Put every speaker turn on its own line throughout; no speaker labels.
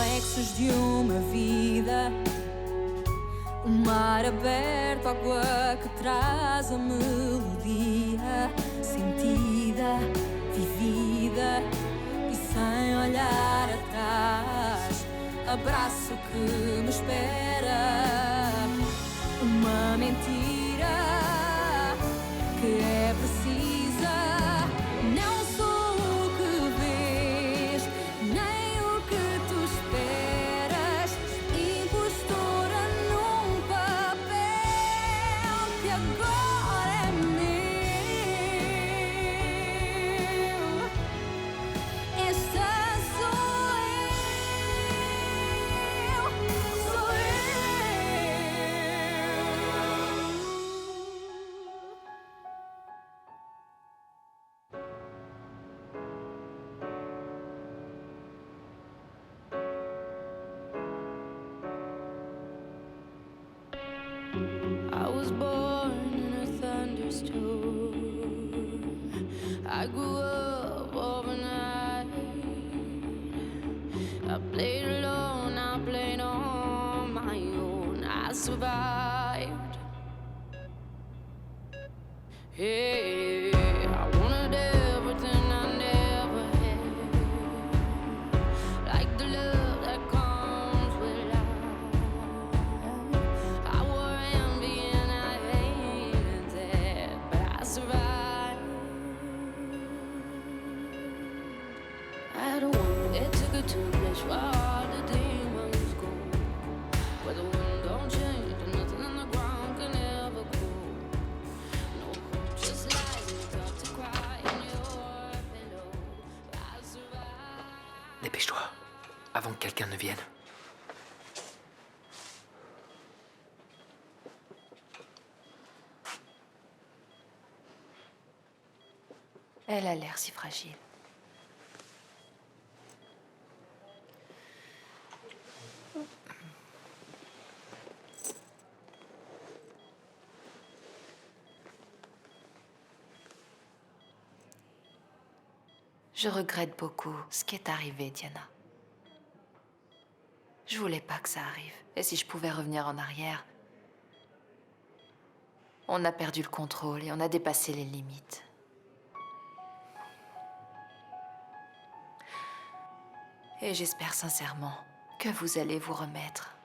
reflexos de uma vida. O mar aberto, água que traz a melodia, sentida, vivida e sem olhar atrás. Abraço que me espera, uma mentira que é precisa. Não sou o que vês, nem o que tu esperas. Impostora num papel que agora é meu. Esta sou eu, sou I was born in a thunderstorm. I grew up overnight. I played alone, I played on my own. I survived. Hey, I wanted everything I never had, like the love that comes with life. I wore envy and I hated that, but I survived. I had a woman that took her to a place where all the demons go, where the wind don't change and nothing on the ground can ever grow. No hope, just lies and you got to cry in your pillow. I survived.
Dépêche-toi, avant que quelqu'un ne vienne.
Elle a l'air si fragile. Je regrette beaucoup ce qui est arrivé, Diana. Je voulais pas que ça arrive. Et si je pouvais revenir en arrière... On a perdu le contrôle et on a dépassé les limites. Et j'espère sincèrement que vous allez vous remettre.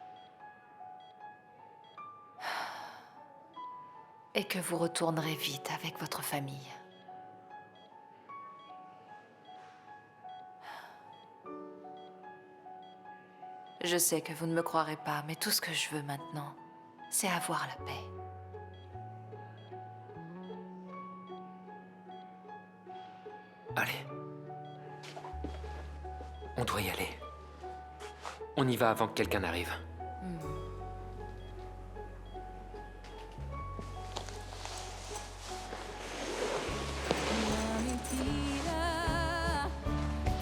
Et que vous retournerez vite avec votre famille. Je sais que vous ne me croirez pas, mais tout ce que je veux maintenant, c'est avoir la paix.
Allez. On doit y aller. On y va avant que quelqu'un n'arrive.
uma mentira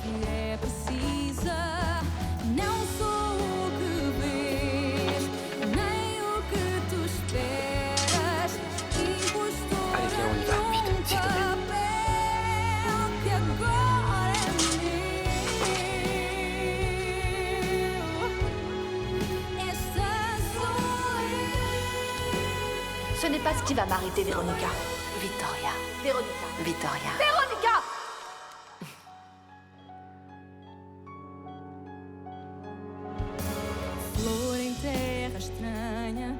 que é precisa. Não sou o que vês, nem o que tu esperas. Impostora
Allez, viens, on y va.
num
Vite, s'il te plaît.
papel que agora é meu. Esta sou eu.
Ce n'est pas ce qui va m'arrêter, Véronica.
Victoria.
Véronica.
Victoria.
Véronica!
Flor em terra estranha,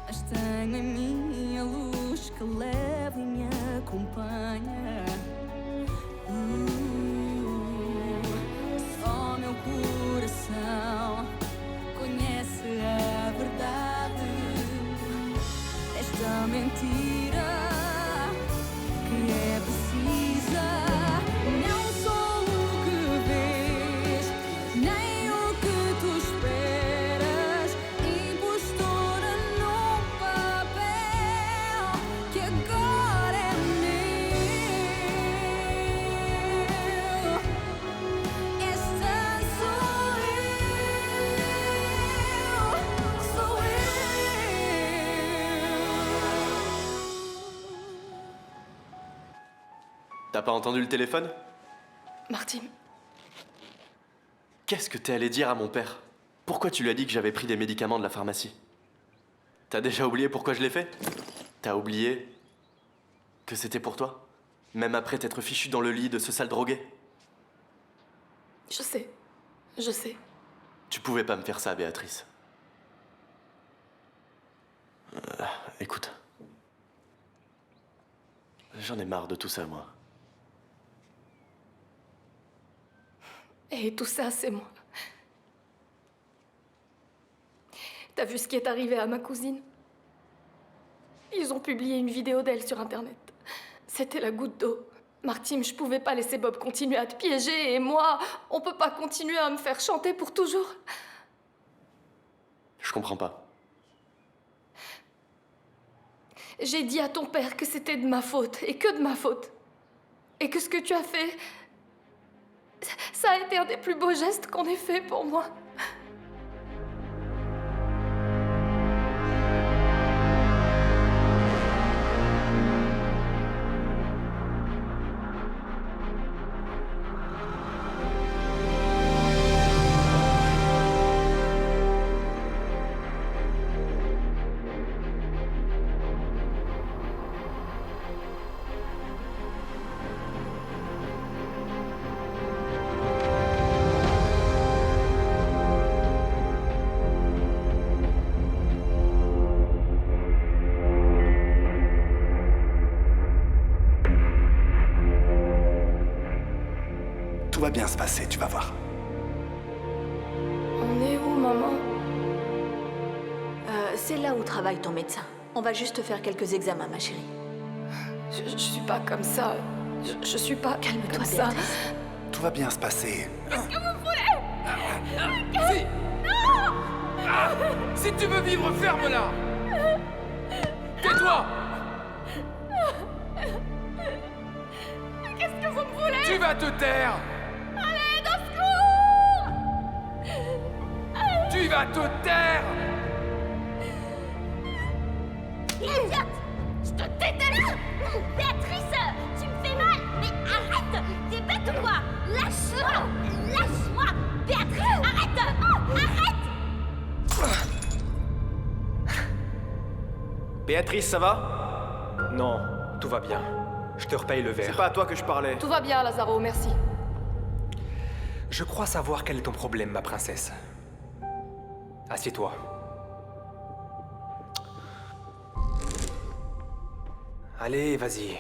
mas tenho em mim a luz que leva e me acompanha. Só meu coração conhece a verdade desta mentira que é precisa. Não sou o que vês, nem o que tu esperas. Impostora num papel que agora é meu. Esta sou eu,
T'as pas entendu le téléphone?
Martin.
Qu'est-ce que t'es allé dire à mon père? Pourquoi tu lui as dit que j'avais pris des médicaments de la pharmacie? T'as déjà oublié pourquoi je l'ai fait? T'as oublié que c'était pour toi? Même après t'être fichu dans le lit de ce sale drogué?
Je sais. Je sais.
Tu pouvais pas me faire ça, Béatrice. Écoute. J'en ai marre de tout ça, moi.
Et tout ça, c'est moi. T'as vu ce qui est arrivé à ma cousine? Ils ont publié une vidéo d'elle sur Internet. C'était la goutte d'eau. Martine, je pouvais pas laisser Bob continuer à te piéger, et moi, on peut pas continuer à me faire chanter pour toujours.
Je comprends pas.
J'ai dit à ton père que c'était de ma faute, et que de ma faute. Et que ce que tu as fait, ça a été un des plus beaux gestes qu'on ait fait pour moi.
Tout va bien se passer, tu vas voir.
On est où, maman?
C'est là où travaille ton médecin. On va juste faire quelques examens, ma chérie.
Je suis pas comme ça. Je suis pas
Calme-toi,
comme ça.
Béatrice.
Tout va bien se passer.
Si tu veux vivre, ferme-la! Tais-toi!
Qu'est-ce que vous me voulez?
Tu vas te taire!
Allez, au secours!
Tu vas te taire!
Idiote! Je te déteste! Béatrice! Tu me fais mal! Mais arrête! T'es bête ou quoi? Lâche-moi! Lâche-moi! Béatrice! Arrête! Arrête!
Béatrice, ça va?
Non, tout va bien. Je te repaye le
C'est
verre.
pas à toi que je parlais.
Tout va bien, Lazaro, merci.
Je crois savoir quel est ton problème, ma princesse. Assieds-toi. Allez, vas-y.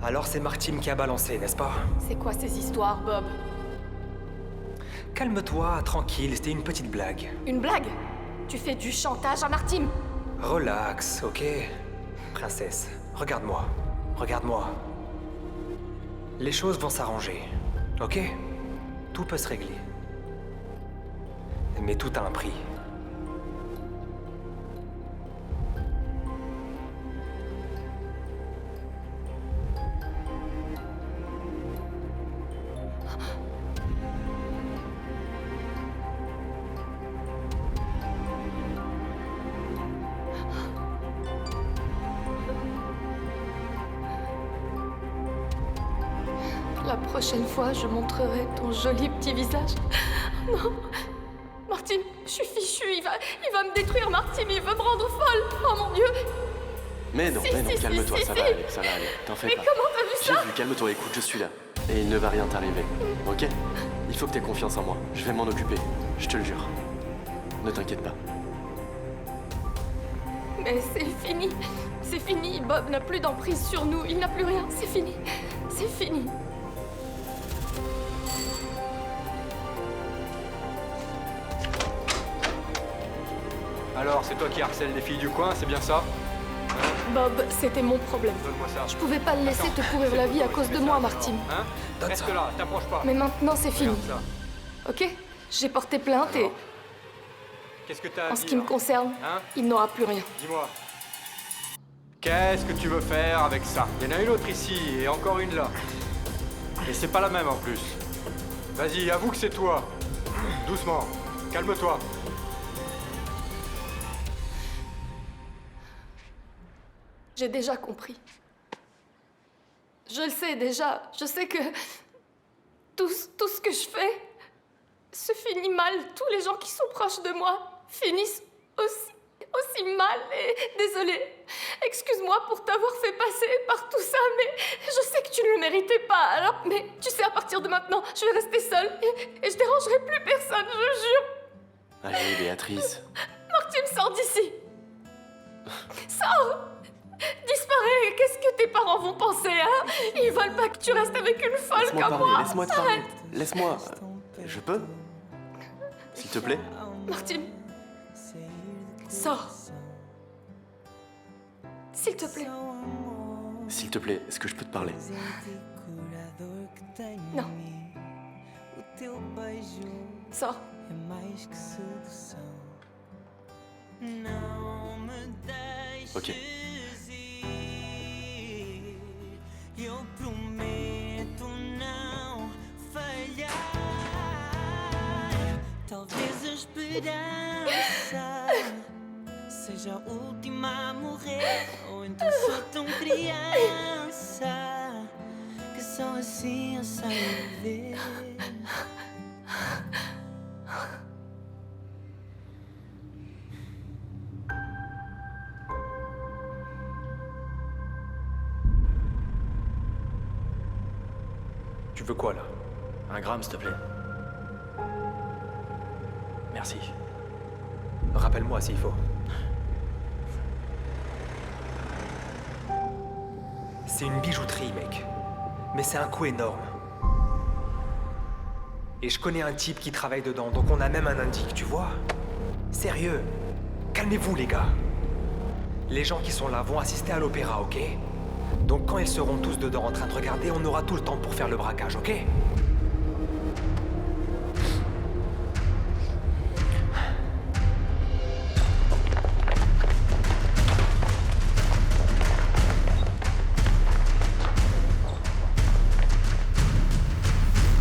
Alors c'est Martine qui a balancé, n'est-ce pas?
C'est quoi ces histoires, Bob?
Calme-toi, tranquille, c'était une petite blague.
Une blague? Tu fais du chantage à Martine?
Relax, ok? Princesse, regarde-moi. Regarde-moi. Les choses vont s'arranger, ok? Tout peut se régler. Mais tout a un prix.
La prochaine fois, je montrerai ton joli petit visage. Non. Martine, je suis fichue. Il va me détruire, Martine. Il veut me rendre folle. Oh mon Dieu.
Mais non,
Si, si,
calme-toi,
si,
ça
si.
va aller, ça va aller. T'en fais
Mais
pas.
comment t'as vu
J'ai
ça?
vu, calme-toi, écoute, je suis là. Et il ne va rien t'arriver, ok? Il faut que t'aies confiance en moi. Je vais m'en occuper, je te le jure. Ne t'inquiète pas.
Mais c'est fini. C'est fini. Bob n'a plus d'emprise sur nous. Il n'a plus rien. C'est fini. C'est fini.
Alors, c'est toi qui harcèles les filles du coin, c'est bien ça?
Bob, c'était mon problème.
Donne-moi ça.
Je pouvais pas le laisser te pourrir la vie à cause de moi, Martine.
Hein? Reste là, t'approches pas.
Mais maintenant, c'est fini.
Regarde ça.
Ok? J'ai porté plainte et,
Alors, qu'est-ce que t'as à
en ce
dire?
qui me concerne,
Hein?
il n'aura plus rien.
Dis-moi. Qu'est-ce que tu veux faire avec ça? Il y en a une autre ici et encore une là. Et c'est pas la même en plus. Vas-y, avoue que c'est toi. Doucement. Calme-toi.
J'ai déjà compris. Je le sais déjà. Je sais que tout ce que je fais se finit mal. Tous les gens qui sont proches de moi finissent aussi mal. Et désolée, excuse-moi pour t'avoir fait passer par tout ça, mais je sais que tu ne le méritais pas. Alors, mais tu sais, à partir de maintenant, je vais rester seule et je dérangerai plus personne, je jure.
Allez, Béatrice.
Martine, sors d'ici. Sors. Disparais. Qu'est-ce que tes parents vont penser, hein? Ils veulent pas que tu restes avec une folle
Laisse-moi
comme
parler,
moi.
laisse-moi te parler. Laisse-moi. Je peux? S'il te plaît?
Martine, sors. S'il te plaît.
S'il te plaît, est-ce que je peux te parler?
Non. Sors.
Ok.
Eu prometo não falhar. Talvez a esperança seja a última a morrer. Ou então sou tão criança que só assim eu saio ver.
Tu veux quoi là?
Un gramme, s'il te plaît. Merci.
Rappelle-moi s'il faut. C'est une bijouterie, mec. Mais c'est un coût énorme. Et je connais un type qui travaille dedans, donc on a même un indique, tu vois? Sérieux. Calmez-vous, les gars. Les gens qui sont là vont assister à l'opéra, ok? Donc quand ils seront tous dedans en train de regarder, on aura tout le temps pour faire le braquage, ok?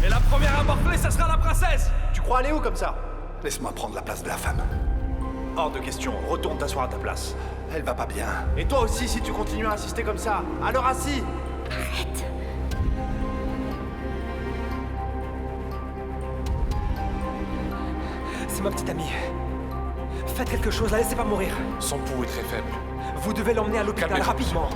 Et la première à morfler, ça sera la princesse! Tu crois aller où comme ça?
Laisse-moi prendre la place de la femme.
Hors de question, retourne t'asseoir à ta place.
Elle va pas bien.
Et toi aussi, si tu continues à insister comme ça, alors assis!
Arrête.
C'est ma petite amie. Faites quelque chose, la laissez pas mourir.
Son pouls est très faible.
Vous devez l'emmener à l'hôpital
Calmez-vous,
rapidement.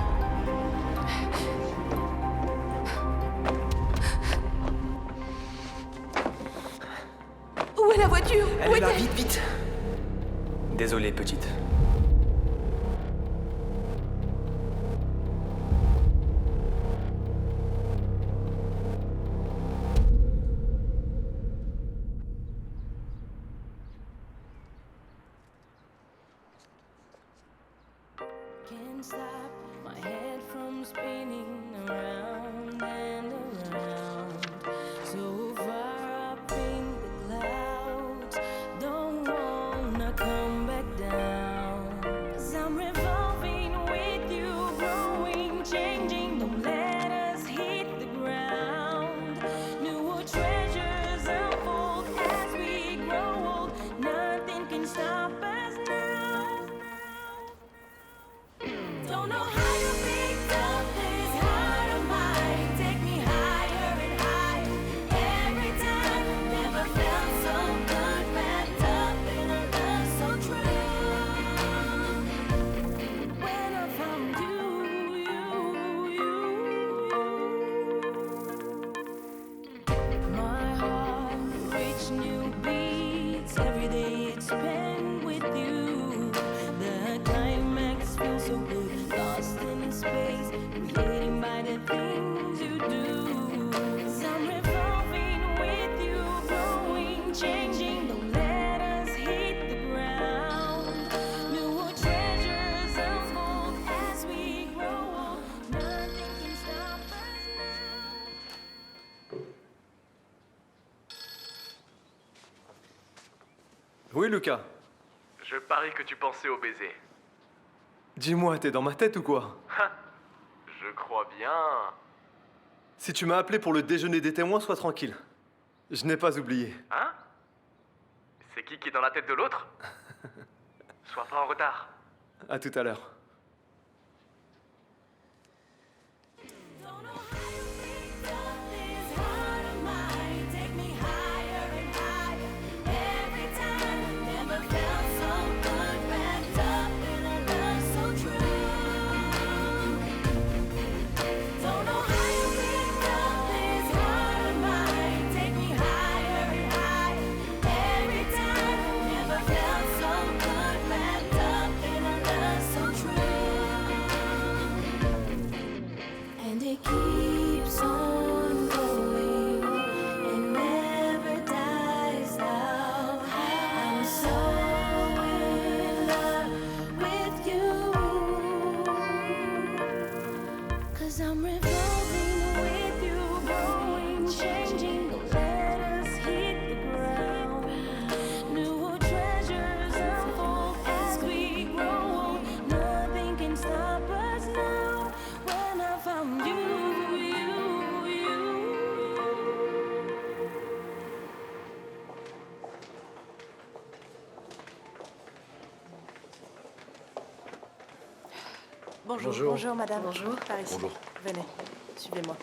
Où est la voiture?
Elle
Où
est là,
est-elle?
vite, vite. Désolé, petite.
Can't stop my head from spinning around and around. So far up in the clouds, don't wanna come back down. 'Cause I'm revolving with you, growing, changing. Don't let us hit the ground. New treasures unfold as we grow old. Nothing can stop us now. Don't know how you picked up this heart of mine. Take me higher and higher every time. Never felt so good, wrapped up in a love so true. When I found you. My heart reached new beats. Every day it's spent with you. The climax feels so good. Lost in space, creating by the things you do. 'Cause I'm revolving with you, growing, changing. Don't let us hit the ground. New treasures unfold as we grow old. Nothing can stop us now.
Oui, Lucas.
Je parie que tu pensais au baiser.
Dis-moi, t'es dans ma tête ou quoi?
Je crois bien.
Si tu m'as appelé pour le déjeuner des témoins, sois tranquille. Je n'ai pas oublié.
Hein? C'est qui est dans la tête de l'autre? Sois pas en retard.
À tout à l'heure.
Don't know how I'm revolving with you, growing, changing. Let us hit the ground. New treasures unfold as we grow. Nothing can stop us now. When I found you.
Bonjour.
Bonjour, madame.
Bonjour.
Par ici.
Bonjour.
Venez, suivez-moi.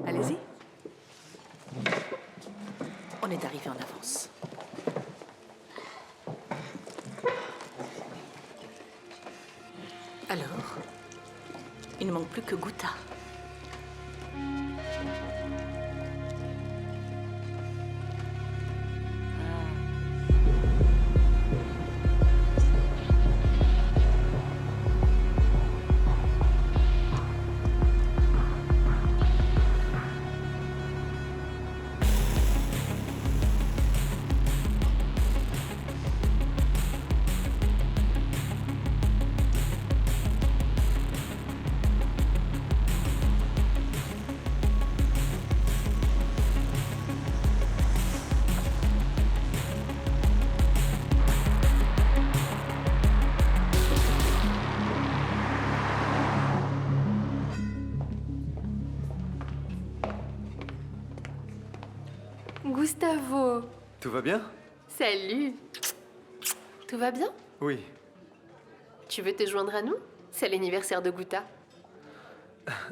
Allez-y. On est arrivé en avance.
Alors, il ne manque plus que Guta.
Gustavo,
Tout va bien?
salut. Tout va bien?
Oui.
Tu veux te joindre à nous? C'est l'anniversaire de Guta.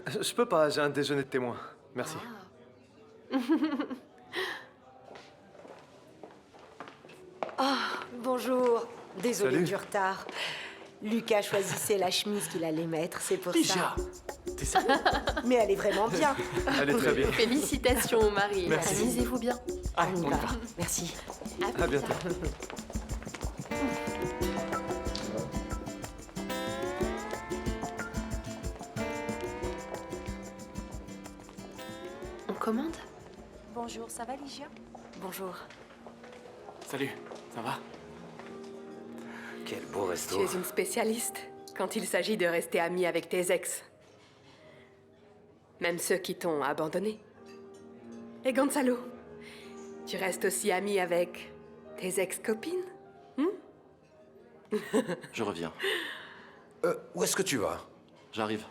Je peux pas, j'ai un déjeuner de témoin. Merci.
Bonjour. Désolée
Salut.
du retard. Lucas choisissait la chemise qu'il allait mettre, c'est pour ça.
T'es sérieux?
Mais elle est vraiment bien.
Elle est très bien.
Félicitations au mari.
Merci.
Amusez-vous bien.
On y va. Merci.
À bientôt.
On commande?
Bonjour, ça va, Ligia?
Bonjour.
Salut, ça va?
Quel beau resto.
Tu es une spécialiste quand il s'agit de rester amie avec tes ex. Même ceux qui t'ont abandonné. Et Gonzalo, tu restes aussi amie avec tes ex-copines?
Je reviens.
Où est-ce que tu vas?
J'arrive.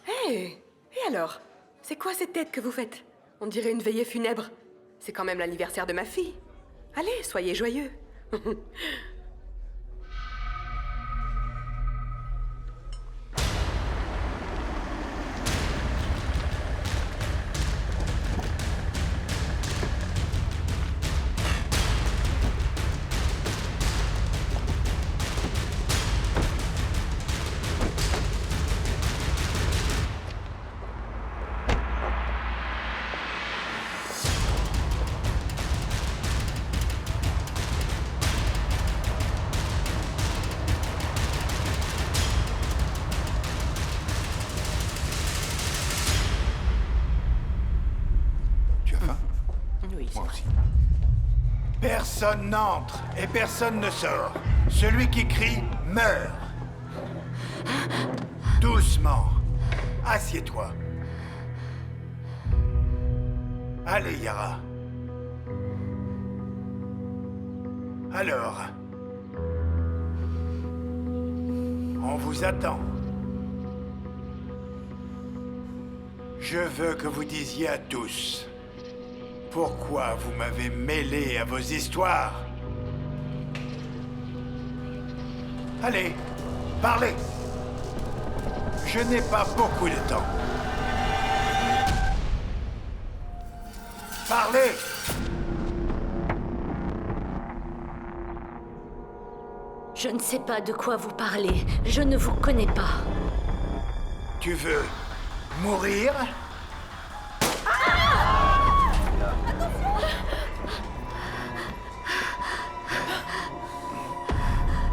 Hé! Et alors? C'est quoi cette tête que vous faites? On dirait une veillée funèbre. C'est quand même l'anniversaire de ma fille. Allez, soyez joyeux.
Tu as faim?
Oui, c'est
Moi
vrai.
aussi. Personne n'entre et personne ne sort. Celui qui crie meurt. Doucement. Assieds-toi. Allez, Yara. Alors, on vous attend. Je veux que vous disiez à tous pourquoi vous m'avez mêlé à vos histoires. Allez, parlez. Je n'ai pas beaucoup de temps. Parlez.
Je ne sais pas de quoi vous parlez. Je ne vous connais pas.
Tu veux mourir?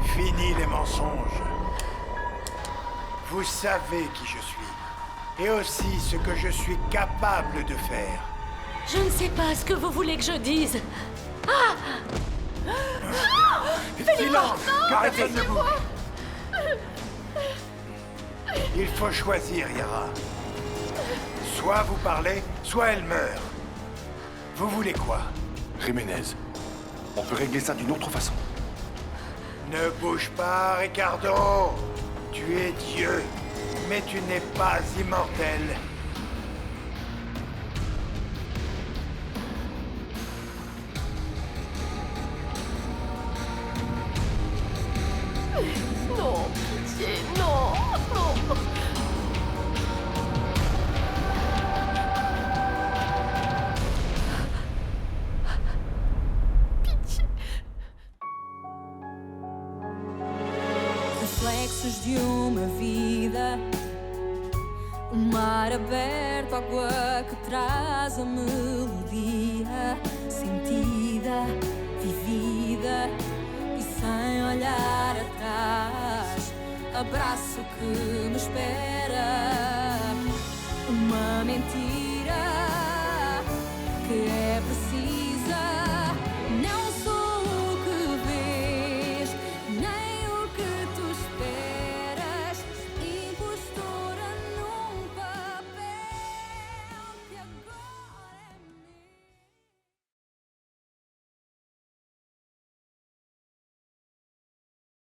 Fini les mensonges. Vous savez qui je suis. Et aussi ce que je suis capable de faire.
Je ne sais pas ce que vous voulez que je dise. Ah!
Silence! Car personne ne bouge. Il faut choisir, Yara. Soit vous parlez, soit elle meurt. Vous voulez quoi?
Jiménez, on peut régler ça d'une autre façon.
Ne bouge pas, Ricardo. Tu es Dieu, mais tu n'es pas immortel.
Non, pitié, non, non.
Reflexos de uma vida, um mar aberto, água que traz a melodia sentida, vivida e sem olhar atrás. Abraço que me espera, uma mentira.